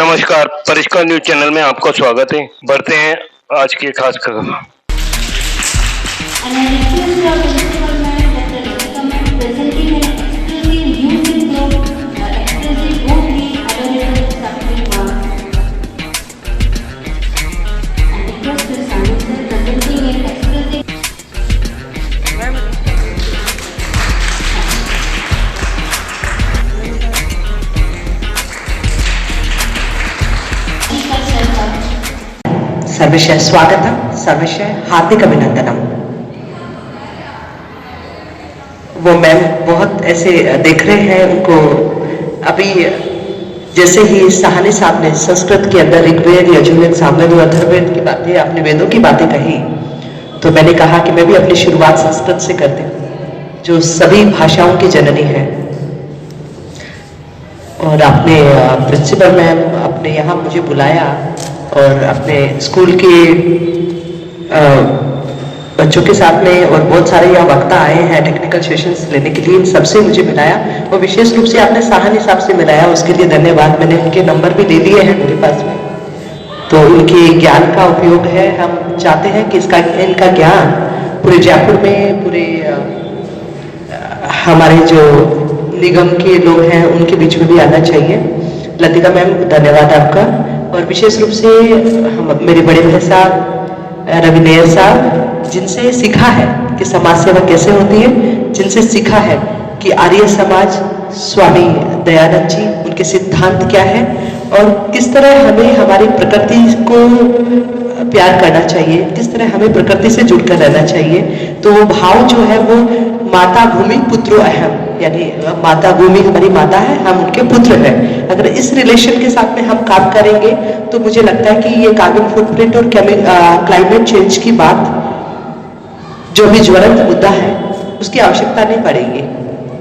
नमस्कार, परिष्कार news channel में आपका स्वागत है। बढ़ते हैं आज की खास खबर। सर्वशः स्वागतम, सर्वशः हार्दिक अभिनंदनम। वो मैम बहुत ऐसे देख रहे हैं उनको। अभी जैसे ही सहानी साहब ने संस्कृत के अंदर ऋग्वेद, यजुर्वेद, सामवेद और अथर्ववेद की बातें, अपने वेदों की बातें कही, तो मैंने कहा कि मैं भी अपनी शुरुआत संस्कृत से करती हूँ, जो सभी भाषाओं की जननी है। और अपने प्रिंसिपल मैम अपने यहाँ मुझे बुलाया और अपने स्कूल के बच्चों के साथ में, और बहुत सारे यहाँ वक्ता आए हैं टेक्निकल सेशंस लेने के लिए, इन सबसे मुझे मिलाया और विशेष रूप से आपने साहनी साहब से मिलाया, उसके लिए धन्यवाद। मैंने उनके नंबर भी ले लिए हैं मेरे पास में, तो उनके ज्ञान का उपयोग है। हम चाहते हैं कि इनका ज्ञान पूरे जयपुर में, पूरे हमारे जो निगम के लोग हैं उनके बीच में भी आना चाहिए। लतिका मैम धन्यवाद आपका। और विशेष रूप से मेरे बड़े भाई साहब रवि नैयर साहब, जिनसे सीखा है कि समाज सेवा कैसे होती है, जिनसे सीखा है कि आर्य समाज, स्वामी दयानंद जी, उनके सिद्धांत क्या है और किस तरह हमें हमारी प्रकृति को प्यार करना चाहिए, किस तरह हमें प्रकृति से जुड़कर रहना चाहिए। तो वो भाव जो है वो माता भूमि पुत्रो अहम, यानी माता भूमि हमारी माता है, हम उनके पुत्र हैं। अगर इस रिलेशन के साथ में हम काम करेंगे तो मुझे लगता है कि ये कार्बन फुटप्रिंट और क्लाइमेट चेंज की बात, जो भी ज्वलंत मुद्दा है, उसकी आवश्यकता नहीं पड़ेगी,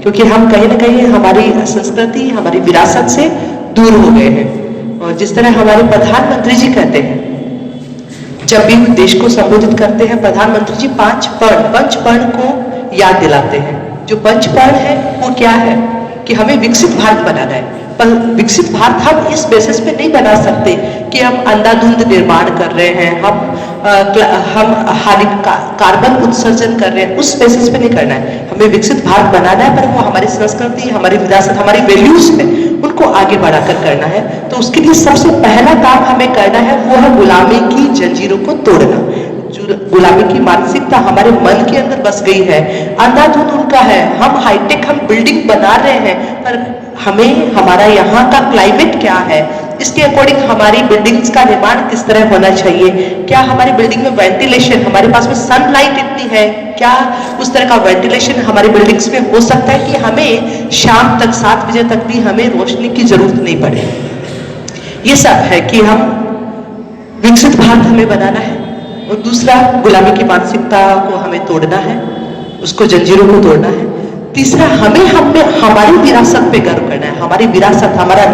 क्योंकि हम कहीं ना कहीं हमारी संस्कृति, हमारी विरासत से दूर हो गए हैं। और जिस तरह हमारे प्रधानमंत्री जी कहते हैं, जब भी देश को संबोधित करते हैं, प्रधानमंत्री जी पंच पर्ण को याद दिलाते हैं। जो पंच पर्ण है वो क्या है कि हमें विकसित भारत बनाना है, पर विकसित भारत हम इस बेसिस पे नहीं बना सकते कि हम अंधाधुंध निर्माण कर रहे हैं, हम कार्बन उत्सर्जन कर रहे हैं, उस बेसिस पे नहीं करना है। हमें विकसित भारत बनाना है, पर वो हमारी संस्कृति, हमारी विरासत, हमारी वैल्यूज है, उनको आगे बढ़ाकर करना है। तो उसके लिए सबसे पहला काम हमें करना है वो है गुलामी की जंजीरों को तोड़ना। गुलामी की मानसिकता हमारे मन के अंदर बस गई है, अंधाधुंध उनका है। हम हाईटेक, हम बिल्डिंग बना रहे हैं, पर हमें हमारा यहाँ का क्लाइमेट क्या है, इसके अकॉर्डिंग हमारी बिल्डिंग्स का निर्माण किस तरह होना चाहिए। क्या हमारी बिल्डिंग में वेंटिलेशन, हमारे पास में सनलाइट इतनी है, क्या उस तरह का वेंटिलेशन हमारी बिल्डिंग्स में हो सकता है कि हमें शाम तक 7 बजे तक भी हमें रोशनी की जरूरत नहीं पड़े। ये सब है कि हम विकसित भारत हमें बनाना है। और दूसरा, गुलामी की मानसिकता को हमें तोड़ना है, उसको जंजीरों को तोड़ना है। तीसरा, हमें हमारी विरासत पे गर्व करना है। हमारी विरासत, हमारा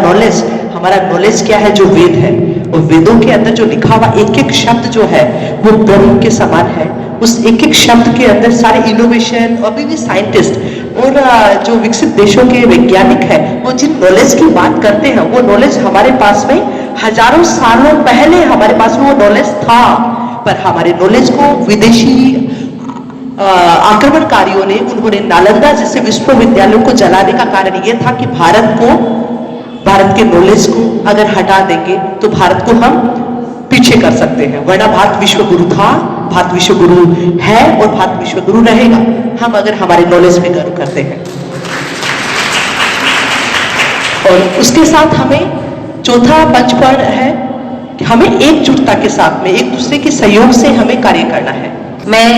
नॉलेज क्या है, जो वेद है, और वेदों के अंदर जो लिखा हुआ एक एक शब्द जो है वो ब्रह्म के समान है। उस एक एक शब्द के अंदर सारे इनोवेशन, अभी भी साइंटिस्ट और जो विकसित देशों के वैज्ञानिक है, वो जिन नॉलेज की बात करते हैं, वो नॉलेज हमारे पास में हजारों सालों पहले हमारे पास में वो नॉलेज था, पर हमारे नॉलेज को विदेशी आक्रमणकारियों ने, उन्होंने नालंदा जैसे विश्वविद्यालयों को जलाने का कारण यह था कि भारत के नॉलेज को अगर हटा देंगे तो भारत को हम पीछे कर सकते हैं। वरना भारत विश्व गुरु था, भारत विश्व गुरु है और भारत विश्व गुरु रहेगा, हम अगर हमारे नॉलेज में गर्व करते हैं। और उसके साथ हमें चौथा पंचपर्ण है कि हमें एकजुटता के साथ में, एक दूसरे के सहयोग से हमें कार्य करना है। मैं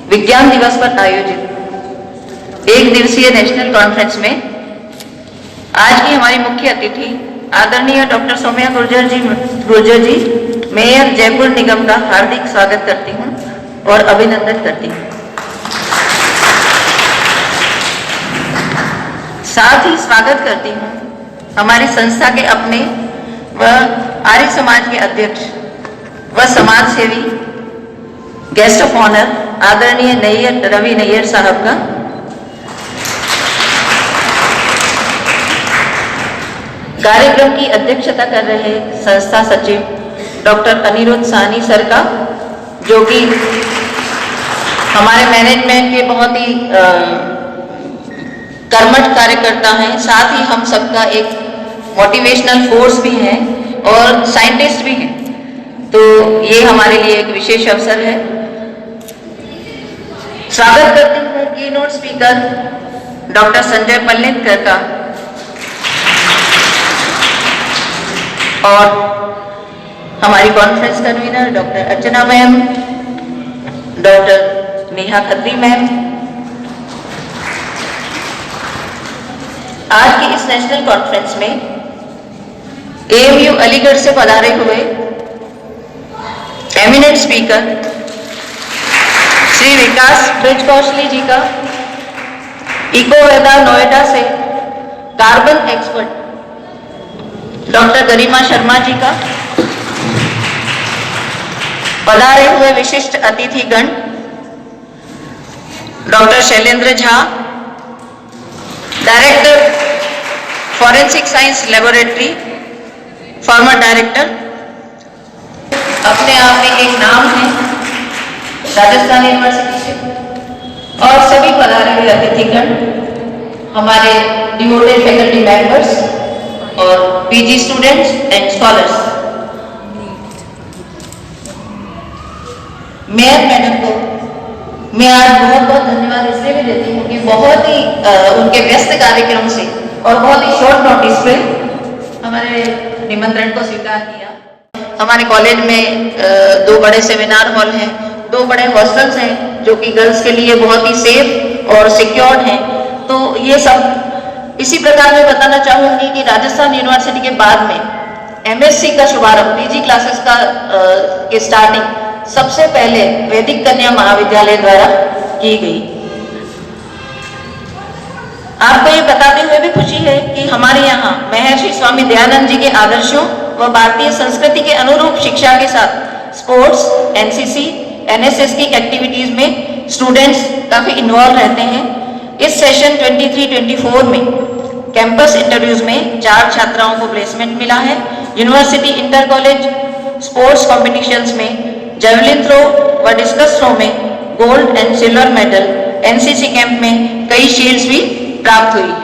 विज्ञान दिवस पर आयोजित 1 दिवसीय नेशनल कॉन्फ्रेंस में आज की हमारी मुख्य अतिथि आदरणीय डॉक्टर सौम्या गुर्जर जी, मेयर जयपुर निगम का हार्दिक स्वागत करती हूं और अभिनंदन करती हूं। साथ ही स्वागत करती हूं हमारी संस्था के अपने व आर्य समाज के अध्यक्ष व समाज सेवी गेस्ट ऑफ ऑनर आदरणीय रवि नैयर साहब का। कार्यक्रम की अध्यक्षता कर रहे संस्था सचिव डॉक्टर अनिरुद्ध साहनी सर का, जो कि हमारे मैनेजमेंट के बहुत ही कर्मठ कार्यकर्ता हैं, साथ ही हम सबका एक मोटिवेशनल फोर्स भी हैं और साइंटिस्ट भी हैं। तो ये हमारे लिए एक विशेष अवसर है। स्वागत करते हैं keynote speaker doctor Sanjay Pallitkar का और हमारी conference convener doctor Archana ma'am, doctor Neha Khatri ma'am. आज की इस नेशनल कॉन्फ्रेंस में AMU अलीगढ़ से पधारे हुए एमिनेंट स्पीकर श्री विकास ब्रिजकौशली जी का, इकोवेदा नोएडा से carbon expert doctor Garima Sharma ji का, पधारे हुए विशिष्ट अतिथिगण doctor Shailendra Jha, director forensic science laboratory, former director, अपने आप में एक नाम है राजस्थान यूनिवर्सिटी से, और सभी पधारे हुए अतिथिगण, हमारे डिवोटेड फैकल्टी मेंबर्स और PG students and scholars. Mayor madam को मैं आज बहुत बहुत धन्यवाद इसलिए भी देती हूँ कि बहुत ही उनके व्यस्त कार्यक्रम से और बहुत ही शॉर्ट नोटिस पे हमारे निमंत्रण को स्वीकार किया। हमारे कॉलेज में 2 बड़े सेमिनार हॉल हैं, 2 बड़े हॉस्टल्स हैं जो कि गर्ल्स के लिए बहुत ही सेफ और सिक्योर्ड हैं। तो ये सब इसी प्रकार मैं बताना चाहूँगी कि राजस्थान यूनिवर्सिटी के बाद में MSc का शुभारंभ, PG क्लासेस का की स्टार्टिंग सबसे पहले वैदिक कन्या महाविद्यालय द्वारा की गई। आपको ये बताते हुए भी खुशी है कि हमारे यहाँ महर्षि स्वामी दयानंद जी के आदर्शों व भारतीय संस्कृति के अनुरूप शिक्षा के साथ स्पोर्ट्स, NCC, NSS की एक्टिविटीज में स्टूडेंट्स काफी इन्वॉल्व रहते हैं। इस सेशन 23-24 में कैंपस इंटरव्यूज में 4 छात्राओं को प्लेसमेंट मिला है। University inter college sports competitions में जेवलिन थ्रो व डिस्कस थ्रो में gold and silver medal, NCC camp में कई शील्ड्स भी प्राप्त हुई है।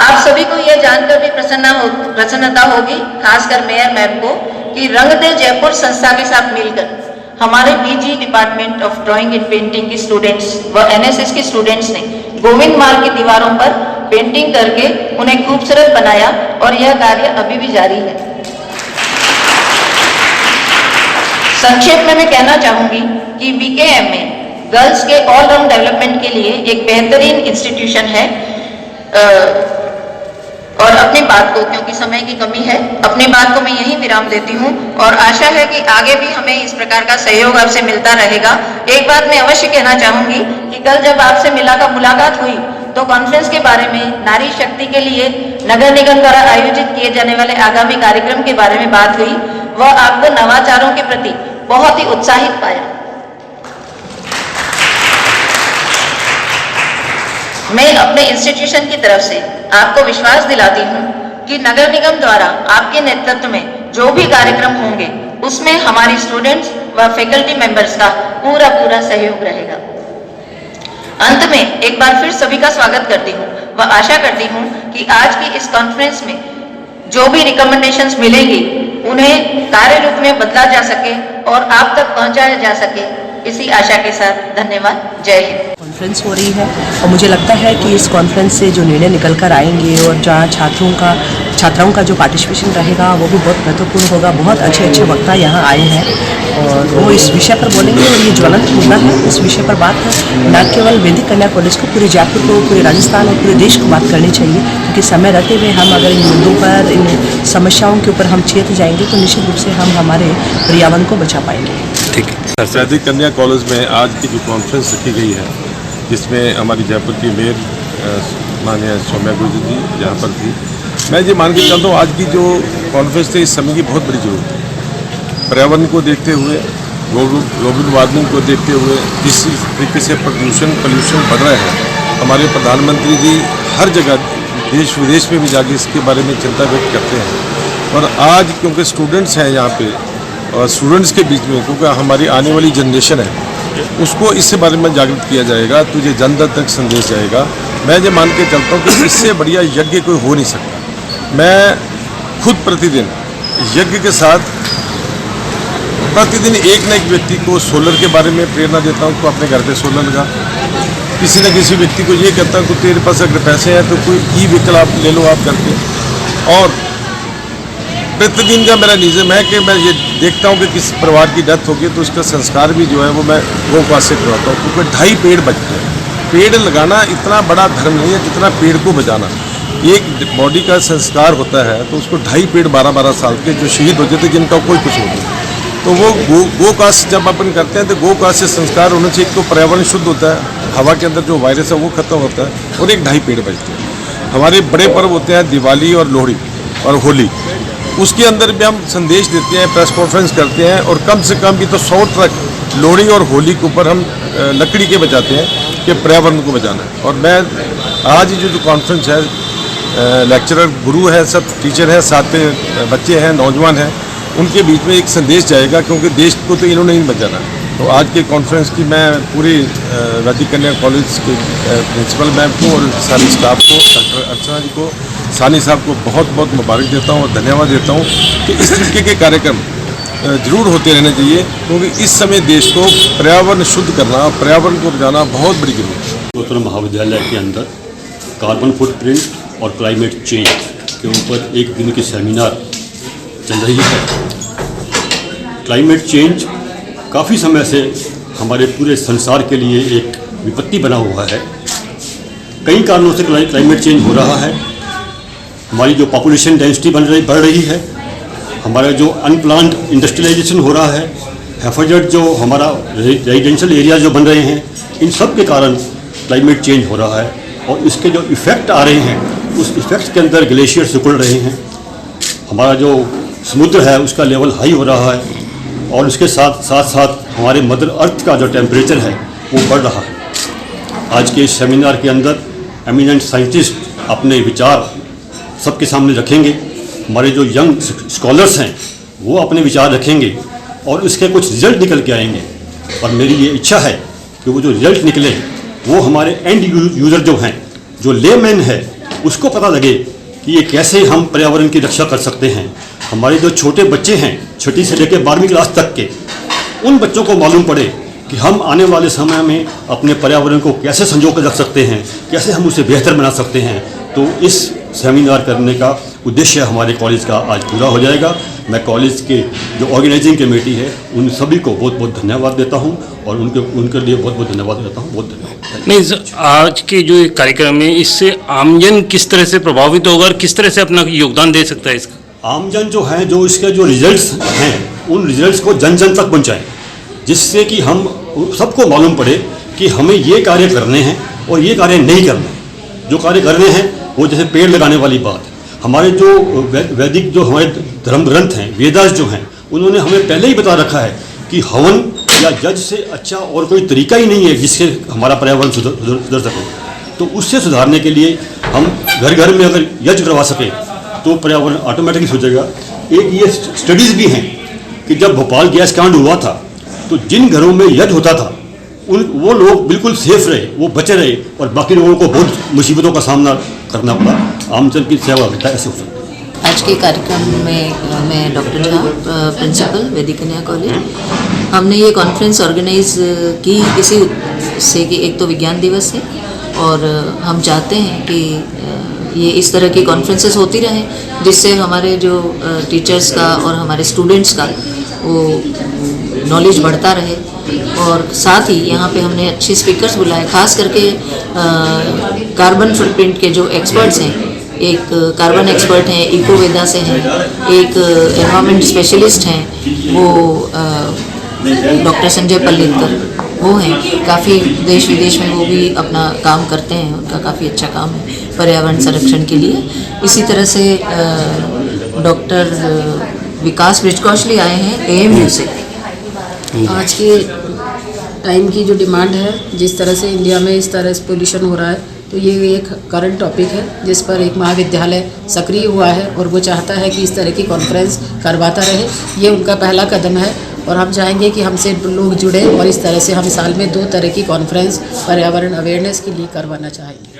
आप सभी को यह जानकर भी प्रसन्नता होगी, खासकर मेयर मैम को, कि रंग दे जयपुर संस्था के साथ मिलकर हमारे PG department of drawing and painting के स्टूडेंट्स व NSS के स्टूडेंट्स ने गोविंद मार्ग की दीवारों पर पेंटिंग करके उन्हें खूबसूरत बनाया और यह कार्य अभी भी जारी है। संक्षेप में मैं कहना चाहूंगी कि BKM में गर्ल्स के ऑलराउंड डेवलपमेंट के लिए एक बेहतरीन इंस्टीट्यूशन है। और अपनी बात को, क्योंकि समय की कमी है, अपनी बात को मैं यहीं विराम देती हूँ और आशा है कि आगे भी हमें इस प्रकार का सहयोग आपसे मिलता रहेगा। एक बात मैं अवश्य कहना चाहूंगी कि कल जब आपसे मुलाकात हुई तो कॉन्फ्रेंस के बारे में, नारी शक्ति के लिए नगर निगम द्वारा आयोजित किए जाने वाले आगामी कार्यक्रम के बारे में बात हुई। वह आपको नवाचारों के प्रति बहुत ही उत्साहित पाया। मैं अपने इंस्टीट्यूशन की तरफ से आपको विश्वास दिलाती हूँ कि नगर निगम द्वारा आपके नेतृत्व में जो भी कार्यक्रम होंगे उसमें हमारी स्टूडेंट्स व फैकल्टी मेंबर्स का पूरा सहयोग रहेगा। अंत में एक बार फिर सभी का स्वागत करती हूँ व आशा करती हूँ कि आज की इस कॉन्फ्रेंस में जो भी रिकमेंडेशंस मिलेंगी उन्हें कार्य रूप में बदला जा सके और आप तक पहुँचाया जा सके, इसी आशा के साथ धन्यवाद। जय हिंद। कॉन्फ्रेंस हो रही है और मुझे लगता है कि इस कॉन्फ्रेंस से जो निर्णय निकल कर आएंगे और जहाँ छात्राओं का जो पार्टिसिपेशन रहेगा वो भी बहुत महत्वपूर्ण होगा। बहुत अच्छे वक्ता यहाँ आए हैं और वो इस विषय पर बोलेंगे और ये ज्वलंत मुद्दा है, इस विषय पर बात है। न केवल वैदिक कन्या कॉलेज को, पूरे जयपुर को, पूरे राजस्थान और पूरे देश को बात करनी चाहिए, क्योंकि समय रहते हुए हम अगर इन मुद्दों पर, इन समस्याओं के ऊपर हम चेत जाएंगे तो निश्चित रूप से हम हमारे पर्यावरण को बचा पाएंगे। ठीक है। वैदिक कन्या कॉलेज में आज की जो कॉन्फ्रेंस रखी गई है, जिसमें हमारी जयपुर की मेयर माननीय सौम्या गुर्जर जी यहाँ पर थी, मैं ये मान के चलता हूँ आज की जो कॉन्फ्रेंस थी इस समय की बहुत बड़ी जरूरत है। पर्यावरण को देखते हुए, ग्लोबल वार्मिंग को देखते हुए, जिस तरीके से पोल्यूशन बढ़ रहे हैं, हमारे प्रधानमंत्री जी हर जगह देश विदेश में भी जाके इसके बारे में चिंता व्यक्त करते हैं। और आज क्योंकि स्टूडेंट्स हैं यहाँ पे, और स्टूडेंट्स के बीच में क्योंकि हमारी आने वाली जनरेशन है, उसको इससे बारे में जागरूक किया जाएगा, तो ये जन जन तक संदेश जाएगा। मैं ये मान के चलता हूँ कि इससे बढ़िया यज्ञ कोई हो नहीं सकता। मैं खुद प्रतिदिन यज्ञ के साथ प्रतिदिन एक न एक व्यक्ति को सोलर के बारे में प्रेरणा देता हूँ, तो अपने घर पे सोलर लगा। किसी न किसी व्यक्ति को ये कहता हूँ कि तेरे पास अगर पैसे हैं तो कोई ई व्हीकल आप ले लो आप करके। और प्रतिदिन का मेरा नियम है कि मैं ये देखता हूँ कि किस परिवार की डेथ होगी तो उसका संस्कार भी जो है वो मैं गौपास से करवाता हूँ, क्योंकि 2.5 पेड़ बचते हैं। पेड़ लगाना इतना बड़ा धर्म नहीं है जितना पेड़ को बचाना। एक बॉडी का संस्कार होता है तो उसको 2.5 पेड़ 12-12 साल के जो शहीद हो जाते जिनका कोई कुछ नहीं होता, तो वो गो-कास्ट जब अपन करते हैं तो गो-कास्ट से संस्कार होने से एक तो पर्यावरण शुद्ध होता है, हवा के अंदर जो वायरस है वो खत्म होता है, और एक 2.5 पेड़ बचते हैं। हमारे बड़े पर्व होते हैं दिवाली और लोहड़ी और होली, उसके अंदर भी हम संदेश देते हैं, प्रेस कॉन्फ्रेंस करते हैं, और कम से कम भी तो 100 ट्रक लोहड़ी और होली के ऊपर हम लकड़ी के बचाते हैं कि पर्यावरण को बचाना है। और मैं आज जो कॉन्फ्रेंस है, लेक्चरर गुरु है, सब टीचर हैं, साथ में बच्चे हैं, नौजवान हैं, उनके बीच में एक संदेश जाएगा, क्योंकि देश को तो इन्होंने नहीं बचाना। तो आज के कॉन्फ्रेंस की मैं पूरी वैदिक कन्या कॉलेज के प्रिंसिपल मैम को और सारे स्टाफ को, डॉक्टर अर्चना जी को, सानी साहब को बहुत बहुत मुबारक देता हूँ और धन्यवाद देता हूँ कि इस तरीके के कार्यक्रम जरूर होते रहने चाहिए, क्योंकि इस समय देश को पर्यावरण शुद्ध करना, पर्यावरण को बचाना बहुत बड़ी जरूरत है। उत्तर महाविद्यालय के अंदर कार्बन फुटप्रिंट और क्लाइमेट चेंज के ऊपर एक दिन की सेमिनार चल रही है। क्लाइमेट चेंज काफ़ी समय से हमारे पूरे संसार के लिए एक विपत्ति बना हुआ है। कई कारणों से क्लाइमेट चेंज हो रहा है। हमारी जो पॉपुलेशन डेंसिटी बढ़ रही है, हमारा जो अनप्लान्ड इंडस्ट्रियलाइजेशन हो रहा है, हैफेजेड जो हमारा रेजिडेंशियल एरिया जो बन रहे हैं, इन सब के कारण क्लाइमेट चेंज हो रहा है। और इसके जो इफ़ेक्ट आ रहे हैं, उस इफ़ेक्ट के अंदर ग्लेशियर सिकुड़ रहे हैं, हमारा जो समुद्र है उसका लेवल हाई हो रहा है, और उसके साथ साथ हमारे मदर अर्थ का जो टेम्परेचर है वो बढ़ रहा है। आज के इस सेमिनार के अंदर एमिनेंट साइंटिस्ट अपने विचार सबके सामने रखेंगे। हमारे जो यंग स्कॉलर्स हैं वो अपने विचार रखेंगे और उसके कुछ रिजल्ट निकल के आएंगे। और मेरी ये इच्छा है कि वो जो रिजल्ट निकले वो हमारे एंड यूज़र जो हैं, जो लेमैन है, उसको पता लगे कि ये कैसे हम पर्यावरण की रक्षा कर सकते हैं। हमारे जो छोटे बच्चे हैं, 6ठी से लेकर 12वीं क्लास तक के, उन बच्चों को मालूम पड़े कि हम आने वाले समय में अपने पर्यावरण को कैसे संजो कर रख सकते हैं, कैसे हम उसे बेहतर बना सकते हैं। तो इस सेमिनार करने का उद्देश्य हमारे कॉलेज का आज पूरा हो जाएगा। मैं कॉलेज के जो ऑर्गेनाइजिंग कमेटी है उन सभी को बहुत बहुत धन्यवाद देता हूं, और उनके लिए बहुत बहुत धन्यवाद देता हूं। बहुत धन्यवाद। नहीं, आज के जो कार्यक्रम है इससे आमजन किस तरह से प्रभावित होगा और किस तरह से अपना योगदान दे सकता है इसका? आमजन जो है, जो इसके जो रिजल्ट्स हैं, उन रिजल्ट्स को जन जन तक पहुँचाएँ, जिससे कि हम सबको मालूम पड़े कि हमें ये कार्य करने हैं और ये कार्य नहीं करने। जो कार्य करने हैं वो जैसे पेड़ लगाने वाली बात, हमारे जो वैदिक जो हमारे धर्म ग्रंथ हैं, वेदास जो हैं, उन्होंने हमें पहले ही बता रखा है कि हवन या यज्ञ से अच्छा और कोई तरीका ही नहीं है जिससे हमारा पर्यावरण सुधर सके। तो उससे सुधारने के लिए हम घर घर में अगर यज्ञ करवा सकें तो पर्यावरण ऑटोमेटिकली सुधरेगा। एक ये स्टडीज़ भी हैं कि जब भोपाल गैस कांड हुआ था तो जिन घरों में यज्ञ होता था वो लोग बिल्कुल सेफ रहे, वो बचे रहे, और बाकी लोगों को बहुत मुसीबतों का सामना करना पड़ा। आमजन की सेवा बेटा ऐसे हो सकता है। आज के कार्यक्रम में मैं डॉक्टर झा, प्रिंसिपल वैदिक कन्या कॉलेज, हमने ये कॉन्फ्रेंस ऑर्गेनाइज की इसी से कि एक तो विज्ञान दिवस है और हम चाहते हैं कि ये इस तरह की कॉन्फ्रेंसेस होती रहें जिससे हमारे जो टीचर्स का और हमारे स्टूडेंट्स का वो नॉलेज बढ़ता रहे। और साथ ही यहाँ पे हमने अच्छे स्पीकर्स बुलाए, खास करके कार्बन फुटप्रिंट के जो एक्सपर्ट्स हैं, एक कार्बन एक्सपर्ट हैं, इको वेदा से हैं, एक एनवायरमेंट स्पेशलिस्ट हैं, वो डॉक्टर संजय पल्लितकर वो हैं, काफ़ी देश विदेश में वो भी अपना काम करते हैं, उनका काफ़ी अच्छा काम है पर्यावरण संरक्षण के लिए। इसी तरह से डॉक्टर विकास ब्रिजकौशली आए हैं AMU से। आज के टाइम की जो डिमांड है, जिस तरह से इंडिया में इस तरह से पोल्यूशन हो रहा है, तो ये एक करंट टॉपिक है जिस पर एक महाविद्यालय सक्रिय हुआ है और वो चाहता है कि इस तरह की कॉन्फ्रेंस करवाता रहे। ये उनका पहला कदम है और हम चाहेंगे कि हमसे लोग जुड़े और इस तरह से हम साल में 2 तरह की कॉन्फ्रेंस पर्यावरण अवेयरनेस के लिए करवाना चाहेंगे।